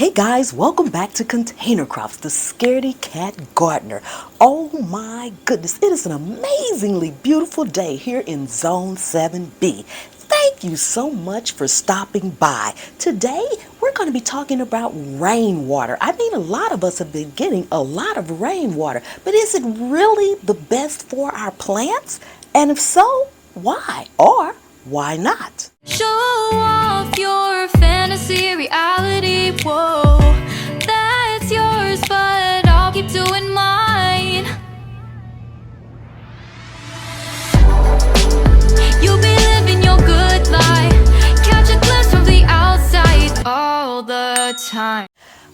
Hey guys, welcome back to Container Crops, the Scaredy Cat Gardener. Oh my goodness, it is an amazingly beautiful day here in Zone 7B. Thank you so much for stopping by. Today, we're going to be talking about rainwater. I mean, a lot of us have been getting a lot of rainwater, but is it really the best for our plants? And if so, why? Or why not? Show off your fantasy reality, whoa, that's yours, but I'll keep doing mine. You'll be living your good life, catch a glimpse from the outside all the time.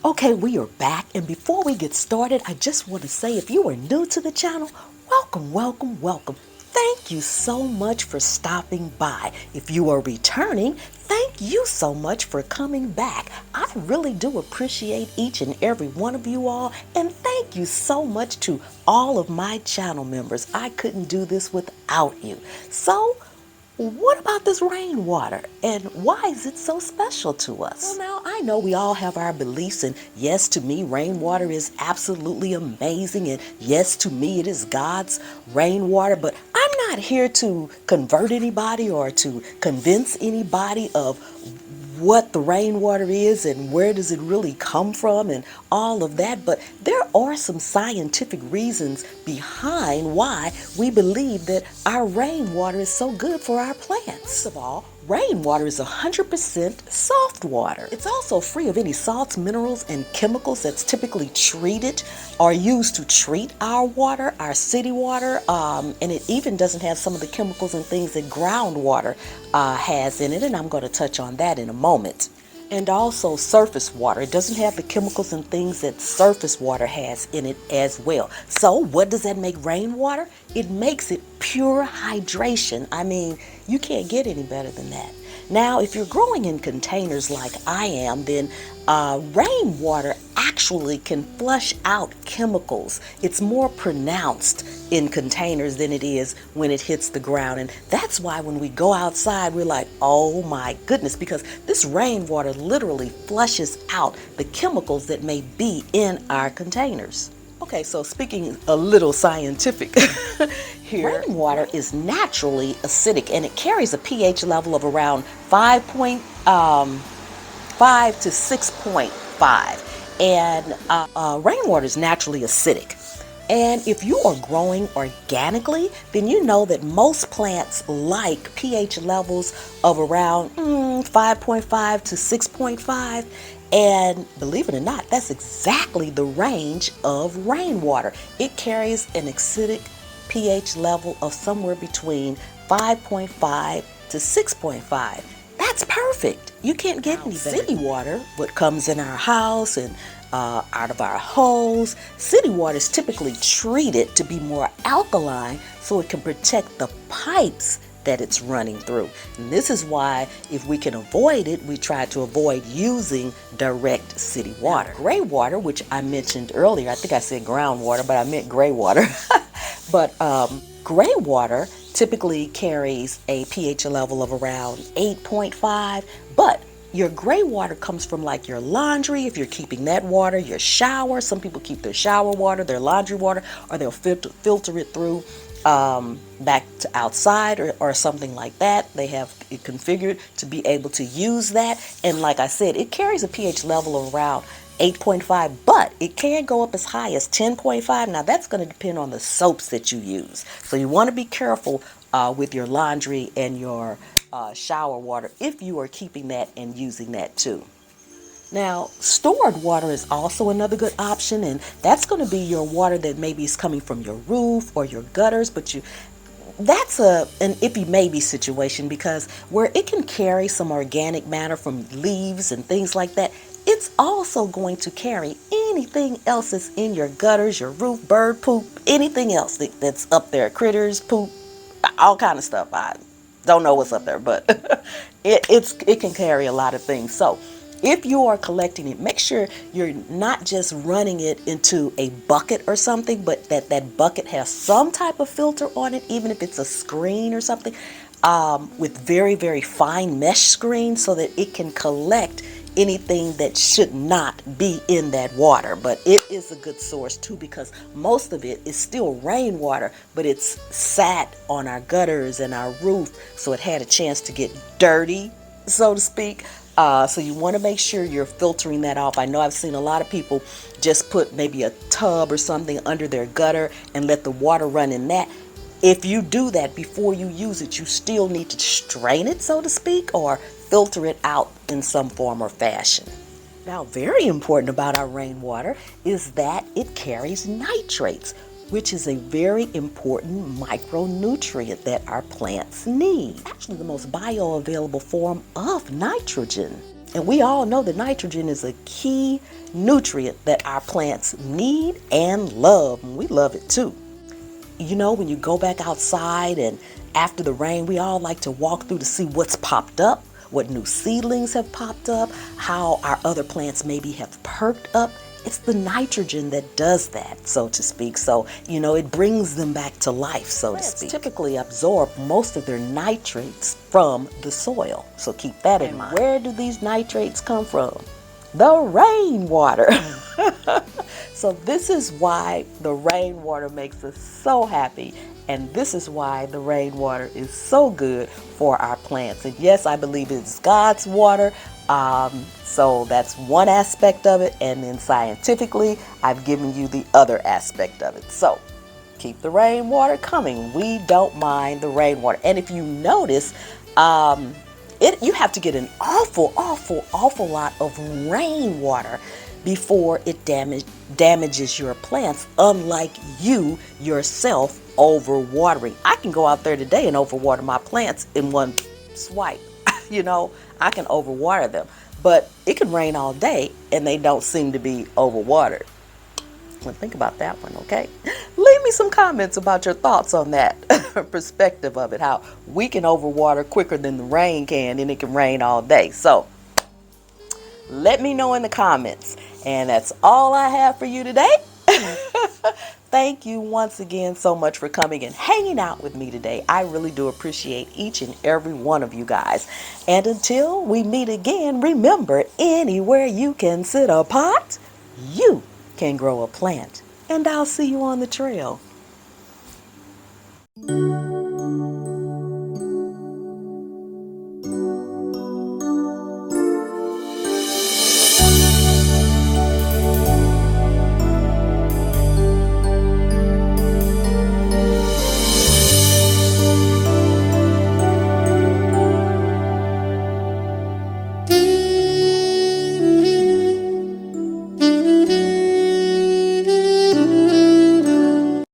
Okay, we are back, and before we get started, I just want to say if you are new to the channel, welcome, welcome, welcome. Thank you so much for stopping by. If you are returning, thank you so much for coming back. I really do appreciate each and every one of you all, and thank you so much to all of my channel members. I couldn't do this without you. So, what about this rainwater, and why is it so special to us? Well, now, I know we all have our beliefs, and yes, to me, rainwater is absolutely amazing, and yes, to me, it is God's rainwater, but I'm not here to convert anybody or to convince anybody of what the rainwater is and where does it really come from and all of that, but there are some scientific reasons behind why we believe that our rainwater is so good for our plants. First of all, rainwater is 100% soft water. It's also free of any salts, minerals, and chemicals that's typically treated or used to treat our water, our city water, and it even doesn't have some of the chemicals and things that groundwater has in it, and I'm going to touch on that in a moment. And also surface water. It doesn't have the chemicals and things that surface water has in it as well. So what does that make rainwater? It makes it pure hydration. I mean, you can't get any better than that. Now, if you're growing in containers like I am, then rainwater actually can flush out chemicals. It's more pronounced in containers than it is when it hits the ground. And that's why when we go outside, we're like, oh my goodness, because this rainwater literally flushes out the chemicals that may be in our containers. Okay, so speaking a little scientific here, rainwater is naturally acidic and it carries a pH level of around 5.5 to 6.5. And rainwater is naturally acidic. And if you are growing organically, then you know that most plants like pH levels of around 5.5 to 6.5. And believe it or not, that's exactly the range of rainwater. It carries an acidic pH level of somewhere between 5.5 to 6.5. That's perfect. You can't get any better. City water, what comes in our house and out of our hose, city water is typically treated to be more alkaline so it can protect the pipes that it's running through. And this is why, if we can avoid it, we try to avoid using direct city water. Gray water, which I mentioned earlier, I think I said groundwater, but I meant gray water. But gray water typically carries a pH level of around 8.5, but your gray water comes from like your laundry, if you're keeping that water, your shower. Some people keep their shower water, their laundry water, or they'll filter it through back to outside or something like that. They have it configured to be able to use that. And like I said, it carries a pH level of around 8.5, but it can go up as high as 10.5. Now that's going to depend on the soaps that you use. So you want to be careful with your laundry and your shower water if you are keeping that and using that too. Now, stored water is also another good option, and that's going to be your water that maybe is coming from your roof or your gutters, but that's an iffy maybe situation, because where it can carry some organic matter from leaves and things like that, it's also going to carry anything else that's in your gutters, your roof, bird poop, anything else that's up there, critters, poop, all kind of stuff. I don't know what's up there, but it can carry a lot of things. So if you are collecting it, make sure you're not just running it into a bucket or something, but that bucket has some type of filter on it, even if it's a screen or something, with very, very fine mesh screen, so that it can collect anything that should not be in that water. But it is a good source too, because most of it is still rainwater, but it's sat on our gutters and our roof, so it had a chance to get dirty, so to speak. So you want to make sure you're filtering that off. I know I've seen a lot of people just put maybe a tub or something under their gutter and let the water run in that. If you do that before you use it, you still need to strain it, so to speak, or filter it out in some form or fashion. Now, very important about our rainwater is that it carries nitrates, which is a very important micronutrient that our plants need. Actually, the most bioavailable form of nitrogen. And we all know that nitrogen is a key nutrient that our plants need and love, and we love it too. You know, when you go back outside and after the rain, we all like to walk through to see what's popped up, what new seedlings have popped up, how our other plants maybe have perked up. It's the nitrogen that does that, so to speak. So, you know, it brings them back to life, so to speak. Plants typically absorb most of their nitrates from the soil, so keep that in mind. Where do these nitrates come from? The rainwater. So this is why the rainwater makes us so happy, and this is why the rainwater is so good for our plants. And yes, I believe it's God's water, so that's one aspect of it, and then scientifically I've given you the other aspect of it. So keep the rainwater coming. We don't mind the rainwater. And if you notice, you have to get an awful lot of rainwater before it damages your plants, unlike you yourself overwatering. I can go out there today and overwater my plants in one swipe. You know, I can overwater them, but it can rain all day and they don't seem to be overwatered. Well, think about that one, okay? Leave me some comments about your thoughts on that perspective of it, how we can overwater quicker than the rain can, and it can rain all day. So let me know in the comments. And that's all I have for you today. Thank you once again so much for coming and hanging out with me today. I really do appreciate each and every one of you guys. And until we meet again, remember, anywhere you can sit a pot, you can grow a plant. And I'll see you on the trail.